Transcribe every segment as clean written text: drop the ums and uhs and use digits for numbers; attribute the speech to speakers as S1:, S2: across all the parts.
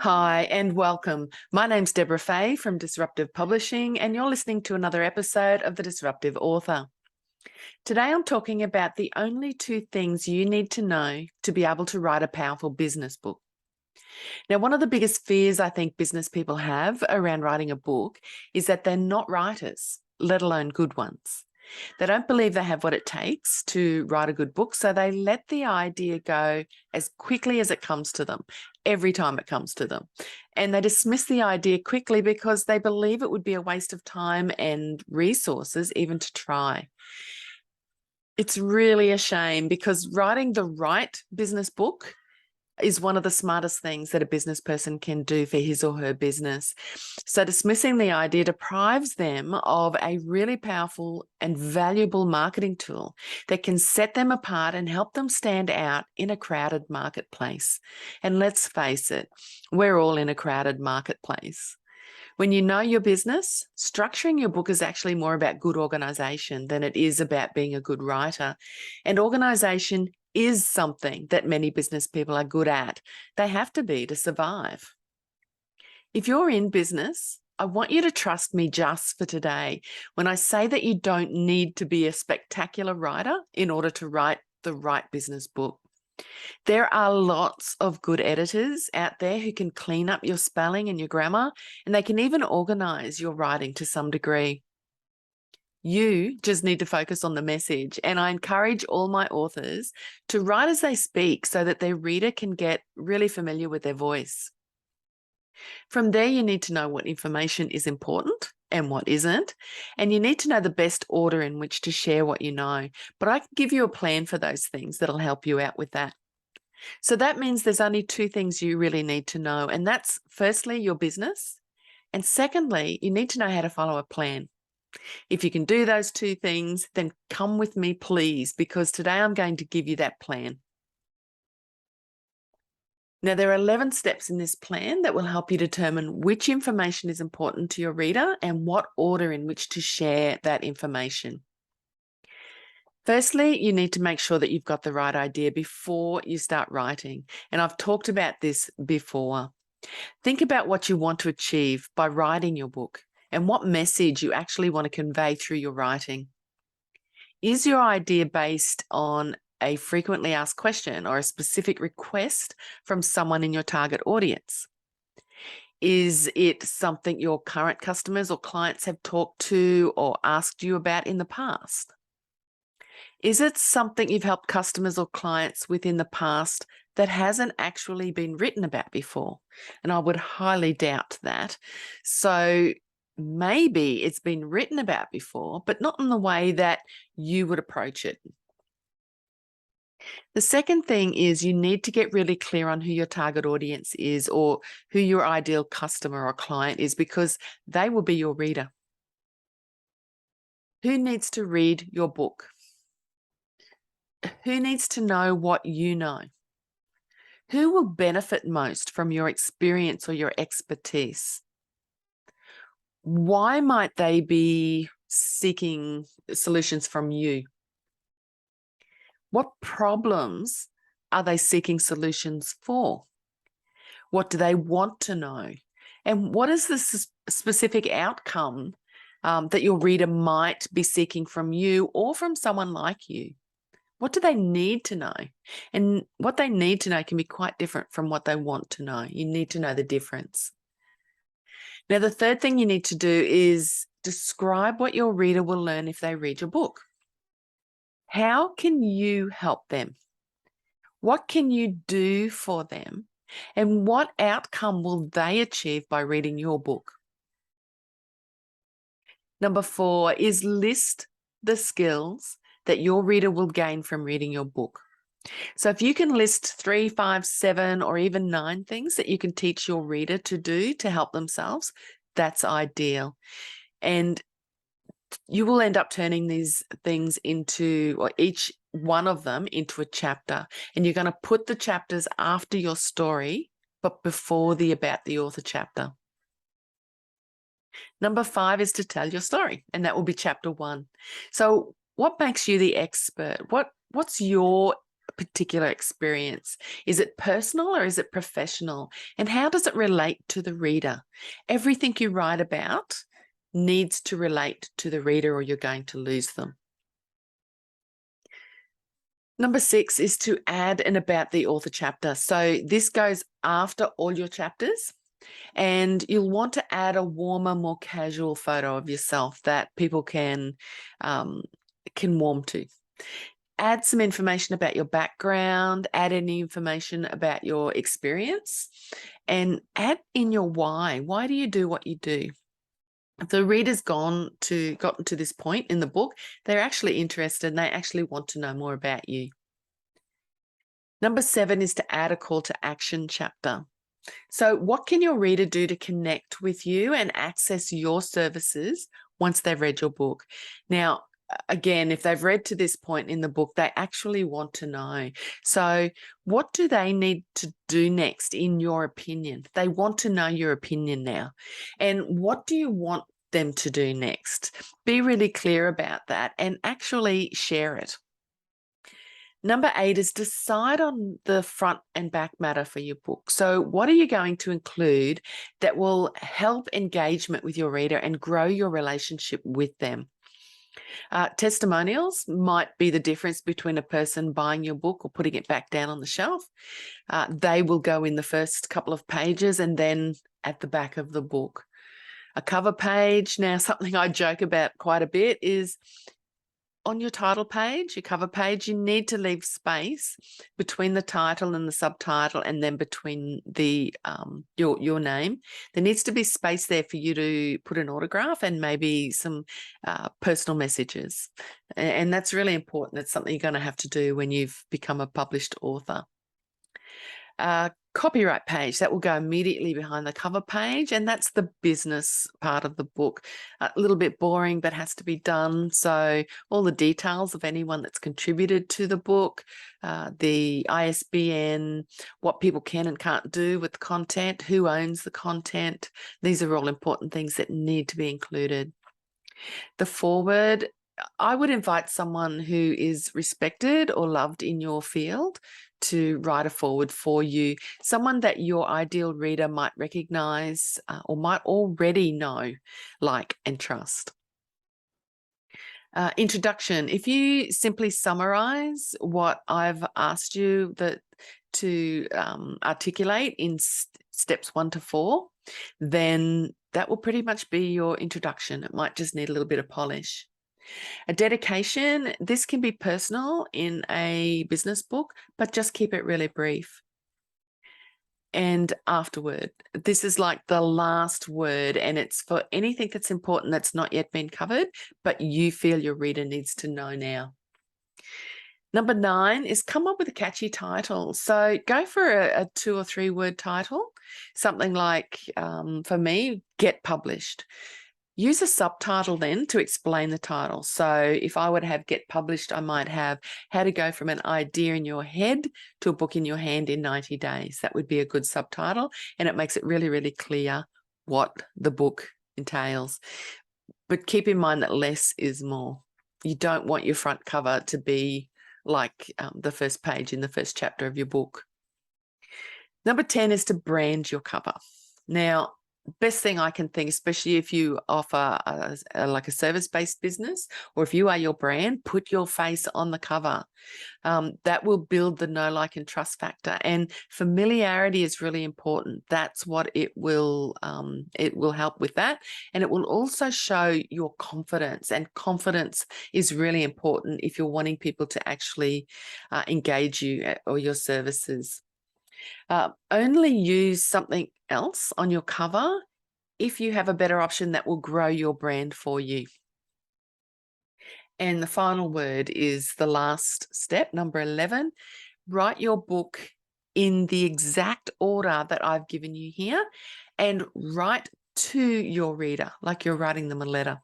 S1: Hi and welcome. My name's Deborah Fay from Disruptive Publishing, and you're listening to another episode of The Disruptive Author. Today I'm talking about the only two things you need to know to be able to write a powerful business book. Now, one of the biggest fears I think business people have around writing a book is that they're not writers, let alone good ones. They don't believe they have what it takes to write a good book, so they let the idea go as quickly as it comes to them, every time it comes to them. And they dismiss the idea quickly because they believe it would be a waste of time and resources even to try. It's really a shame because writing the right business book is one of the smartest things that a business person can do for his or her business. So dismissing the idea deprives them of a really powerful and valuable marketing tool that can set them apart and help them stand out in a crowded marketplace. And let's face it, we're all in a crowded marketplace. When you know your business, structuring your book is actually more about good organization than it is about being a good writer. And organization is something that many business people are good at. They have to be to survive. If you're in business, I want you to trust me just for today when I say that you don't need to be a spectacular writer in order to write the right business book. There are lots of good editors out there who can clean up your spelling and your grammar, and they can even organize your writing to some degree. You just need to focus on the message, and I encourage all my authors to write as they speak so that their reader can get really familiar with their voice. From there, you need to know what information is important and what isn't, and you need to know the best order in which to share what you know. But I can give you a plan for those things that'll help you out with that. So that means there's only two things you really need to know, and that's firstly, your business, and secondly, you need to know how to follow a plan. If you can do those two things, then come with me, please, because today I'm going to give you that plan. Now, there are 11 steps in this plan that will help you determine which information is important to your reader and what order in which to share that information. Firstly, you need to make sure that you've got the right idea before you start writing. And I've talked about this before. Think about what you want to achieve by writing your book and what message you actually want to convey through your writing. Is your idea based on a frequently asked question or a specific request from someone in your target audience? Is it something your current customers or clients have talked to or asked you about in the past? Is it something you've helped customers or clients with in the past that hasn't actually been written about before? And I would highly doubt that. So maybe it's been written about before, but not in the way that you would approach it. The second thing is you need to get really clear on who your target audience is or who your ideal customer or client is, because they will be your reader. Who needs to read your book? Who needs to know what you know? Who will benefit most from your experience or your expertise? Why might they be seeking solutions from you? What problems are they seeking solutions for? What do they want to know? And what is the specific outcome that your reader might be seeking from you or from someone like you? What do they need to know? And what they need to know can be quite different from what they want to know. You need to know the difference. Now, the third thing you need to do is describe what your reader will learn if they read your book. How can you help them? What can you do for them? And what outcome will they achieve by reading your book? Number 4 is list the skills that your reader will gain from reading your book. So if you can list 3, 5, 7, or even 9 things that you can teach your reader to do to help themselves, that's ideal. And you will end up turning these things into, or each one of them into a chapter. And you're going to put the chapters after your story, but before the about the author chapter. Number 5 is to tell your story, and that will be chapter 1. So what makes you the expert? What's your particular experience? Is it personal or is it professional? And how does it relate to the reader? Everything you write about needs to relate to the reader or you're going to lose them. Number 6 is to add an about the author chapter. So this goes after all your chapters, and you'll want to add a warmer, more casual photo of yourself that people can warm to. Add some information about your background, add any information about your experience, and add in your why. Why do you do what you do? If the reader's gotten to this point in the book, they're actually interested and they actually want to know more about you. Number 7 is to add a call to action chapter. So what can your reader do to connect with you and access your services once they've read your book? Now, again, if they've read to this point in the book, they actually want to know. So what do they need to do next, in your opinion? They want to know your opinion now. And what do you want them to do next? Be really clear about that and actually share it. Number 8 is decide on the front and back matter for your book. So what are you going to include that will help engagement with your reader and grow your relationship with them? Testimonials might be the difference between a person buying your book or putting it back down on the shelf. They will go in the first couple of pages and then at the back of the book. A cover page. Now, something I joke about quite a bit is on your title page, your cover page, you need to leave space between the title and the subtitle, and then between the your name. There needs to be space there for you to put an autograph and maybe some personal messages. And that's really important. That's something you're going to have to do when you've become a published author. Copyright page, that will go immediately behind the cover page, and that's the business part of the book. A little bit boring, but has to be done. So all the details of anyone that's contributed to the book, the ISBN, what people can and can't do with the content, who owns the content. These are all important things that need to be included. The foreword, I would invite someone who is respected or loved in your field to write a foreword for you, someone that your ideal reader might recognize or might already know, like, and trust. Introduction. If you simply summarize what I've asked you to articulate in steps 1 to 4, then that will pretty much be your introduction. It might just need a little bit of polish. A dedication, this can be personal in a business book, but just keep it really brief. And afterword, this is like the last word, and it's for anything that's important that's not yet been covered, but you feel your reader needs to know now. Number 9 is come up with a catchy title. So go for a 2 or 3 word title, something like, for me, Get Published. Use a subtitle then to explain the title. So if I were to have Get Published, I might have how to go from an idea in your head to a book in your hand in 90 days. That would be a good subtitle, and it makes it really, really clear what the book entails. But keep in mind that less is more. You don't want your front cover to be like the first page in the first chapter of your book. Number 10 is to brand your cover. Now, best thing I can think, especially if you offer like a service-based business, or if you are your brand, put your face on the cover. That will build the know, like, and trust factor. And familiarity is really important. That's what it will help with that. And it will also show your confidence. And confidence is really important if you're wanting people to actually engage you or your services. Only use something else on your cover if you have a better option that will grow your brand for you. And the final word is the last step, number 11. Write your book in the exact order that I've given you here, and write to your reader like you're writing them a letter.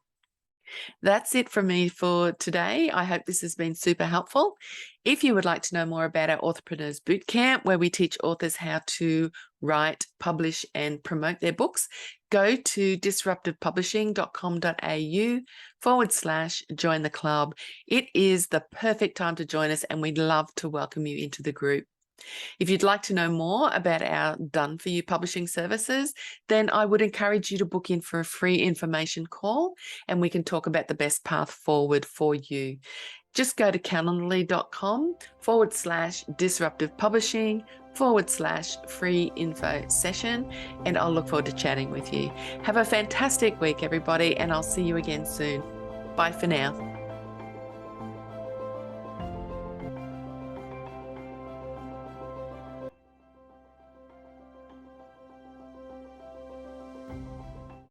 S1: That's it from me for today. I hope this has been super helpful. If you would like to know more about our Authorpreneurs Bootcamp, where we teach authors how to write, publish, and promote their books, go to disruptivepublishing.com.au/join the club. It is the perfect time to join us, and we'd love to welcome you into the group. If you'd like to know more about our done-for-you publishing services, then I would encourage you to book in for a free information call, and we can talk about the best path forward for you. Just go to calendly.com/disruptive publishing/free info session, and I'll look forward to chatting with you. Have a fantastic week, everybody, and I'll see you again soon. Bye for now.